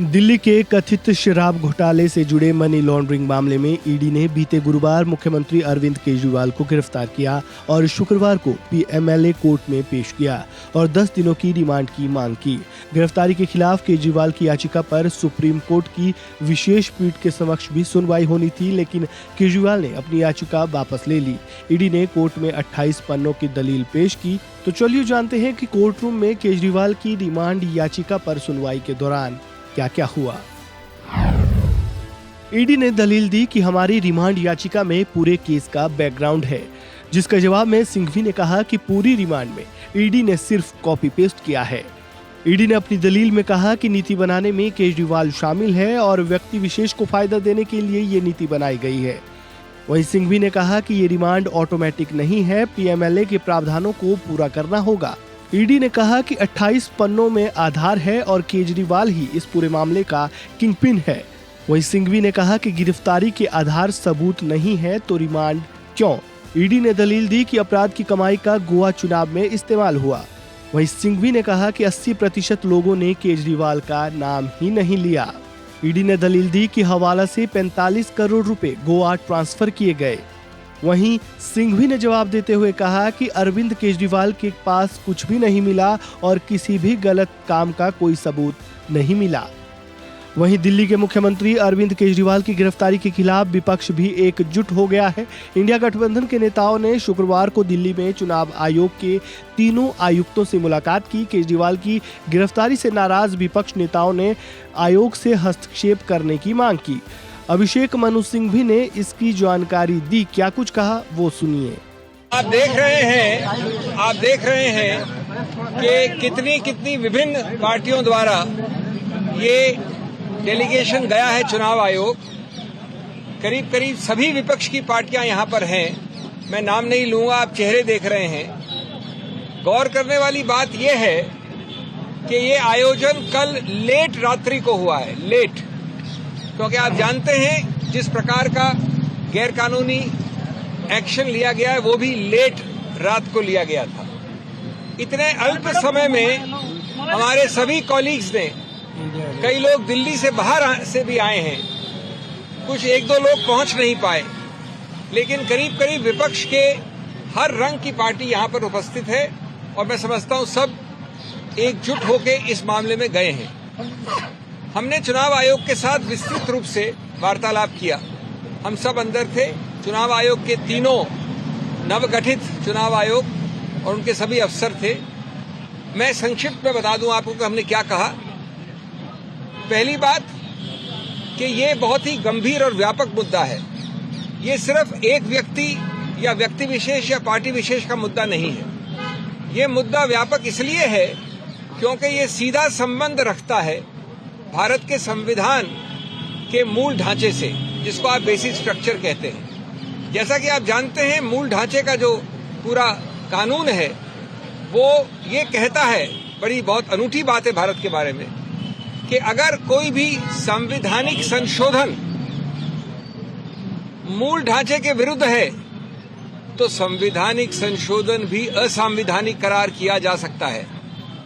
दिल्ली के कथित शराब घोटाले से जुड़े मनी लॉन्ड्रिंग मामले में ईडी ने बीते गुरुवार मुख्यमंत्री अरविंद केजरीवाल को गिरफ्तार किया और शुक्रवार को पीएमएलए कोर्ट में पेश किया और 10 दिनों की रिमांड की मांग की। गिरफ्तारी के खिलाफ केजरीवाल की याचिका पर सुप्रीम कोर्ट की विशेष पीठ के समक्ष भी सुनवाई होनी थी, लेकिन केजरीवाल ने अपनी याचिका वापस ले ली। ईडी ने कोर्ट में 28 पन्नों की दलील पेश की। तो चलिए जानते हैं कि कोर्ट रूम में केजरीवाल की रिमांड याचिका पर सुनवाई के दौरान क्या क्या हुआ। ईडी ने दलील दी कि हमारी रिमांड याचिका में पूरे केस का बैकग्राउंड है, जिसका जवाब में सिंघवी ने कहा कि पूरी रिमांड में ईडी ने सिर्फ कॉपी पेस्ट किया है। ईडी ने अपनी दलील में कहा कि नीति बनाने में केजरीवाल शामिल है और व्यक्ति विशेष को फायदा देने के लिए ये नीति बनाई गई है। वहीं सिंघवी ने कहा कि ये रिमांड ऑटोमेटिक नहीं है, पीएमएलए के प्रावधानों को पूरा करना होगा। ईडी ने कहा कि 28 पन्नों में आधार है और केजरीवाल ही इस पूरे मामले का किंगपिन है। वहीं सिंघवी ने कहा कि गिरफ्तारी के आधार सबूत नहीं है तो रिमांड क्यों। ईडी ने दलील दी कि अपराध की कमाई का गोवा चुनाव में इस्तेमाल हुआ। वहीं सिंघवी ने कहा कि 80% लोगों ने केजरीवाल का नाम ही नहीं लिया। ईडी ने दलील दी कि हवाला से 45 करोड़ रुपए गोवा ट्रांसफर किए गए। वहीं सिंघवी ने जवाब देते हुए कहा कि अरविंद केजरीवाल के पास कुछ भी नहीं मिला और किसी भी गलत काम का कोई सबूत नहीं मिला। वहीं दिल्ली के मुख्यमंत्री अरविंद केजरीवाल की गिरफ्तारी के खिलाफ विपक्ष भी एकजुट हो गया है। इंडिया गठबंधन के नेताओं ने शुक्रवार को दिल्ली में चुनाव आयोग के तीनों आयुक्तों से मुलाकात की। केजरीवाल की गिरफ्तारी से नाराज विपक्ष नेताओं ने आयोग से हस्तक्षेप करने की मांग की। अभिषेक मनु सिंघवी ने इसकी जानकारी दी। क्या कुछ कहा वो सुनिए। आप देख रहे हैं कि कितनी विभिन्न पार्टियों द्वारा ये डेलीगेशन गया है चुनाव आयोग। करीब सभी विपक्ष की पार्टियां यहां पर हैं। मैं नाम नहीं लूंगा, आप चेहरे देख रहे हैं। गौर करने वाली बात यह है कि ये आयोजन कल लेट रात्रि को हुआ है, लेट, क्योंकि आप जानते हैं जिस प्रकार का गैरकानूनी एक्शन लिया गया है वो भी लेट रात को लिया गया था। इतने अल्प समय में हमारे सभी कॉलीग्स ने, कई लोग दिल्ली से बाहर से भी आए हैं, कुछ एक दो लोग पहुंच नहीं पाए, लेकिन करीब विपक्ष के हर रंग की पार्टी यहां पर उपस्थित है और मैं समझता हूं सब एकजुट होकर इस मामले में गए हैं। हमने चुनाव आयोग के साथ विस्तृत रूप से वार्तालाप किया। हम सब अंदर थे। चुनाव आयोग के तीनों नवगठित चुनाव आयोग और उनके सभी अफसर थे। मैं संक्षिप्त में बता दूं आपको कि हमने क्या कहा। पहली बात कि ये बहुत ही गंभीर और व्यापक मुद्दा है। ये सिर्फ एक व्यक्ति या व्यक्ति विशेष या पार्टी विशेष का मुद्दा नहीं है। ये मुद्दा व्यापक इसलिए है क्योंकि ये सीधा संबंध रखता है भारत के संविधान के मूल ढांचे से, जिसको आप बेसिक स्ट्रक्चर कहते हैं। जैसा कि आप जानते हैं, मूल ढांचे का जो पूरा कानून है वो ये कहता है, बहुत अनूठी बात है भारत के बारे में, कि अगर कोई भी संवैधानिक संशोधन मूल ढांचे के विरुद्ध है तो संवैधानिक संशोधन भी असंवैधानिक करार किया जा सकता है।